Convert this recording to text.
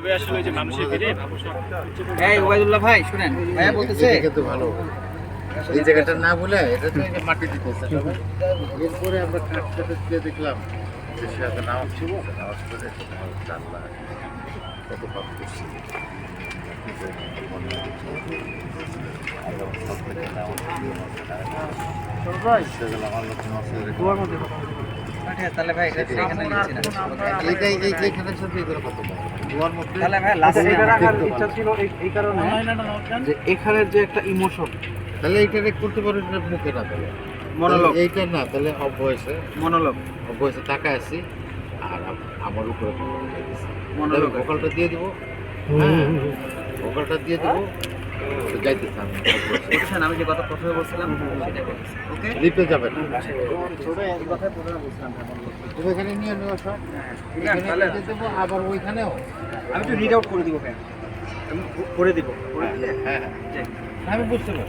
তবে আসলে ওই যে মানুষের ভিড়ে মানুষ এই ওবায়দুল্লাহ ভাই শুনেন, ভাইয়া বলতেছে কিন্তু ভালো এই জায়গাটা না বলে এটা তো এই যে মাটি দিতেছে সবাই। এরপরে আমরা কাঠ কাটে দিয়ে দেখলাম যে সে একটা নামাজ ছিল, নামাজ করে জানলা কত পাপ করছে। তাহলে ভাই এটা এখানে নিচ্ছি না। এইটাই এইখানের সাথে এগুলো কত পাপ। গোয়ার মধ্যে তাহলে ভাই লাস্ট এটা রাখার ইচ্ছা ছিল এই কারণে যে এখানের যে একটা ইমোশন, তাহলে এইটা করতে পারো মুখে না তাহলে মনোলগ এইটা না তাহলে অবয়সে মনোলগ অবয়সে টাকা আছি আর আমার উপরে মনোলগ ভোকালটা দিয়ে দিব, ভোকালটা দিয়ে দেবো যাইতেছে আমি বুঝছেন, আমি যে কথা প্রথমে বলছিলাম সেটা বলছি। ওকে লিপে যাবেন এই কথাই প্রথমে বলছিলাম। তুমি এখানে নিয়ে নেওয়া সব তাহলে দেবো আবার ওইখানেও। আমি একটু রিড আউট করে দিব, ভাই আমি করে দিব, করে দিলে হ্যাঁ যাই। আমি বুঝতে পারছি।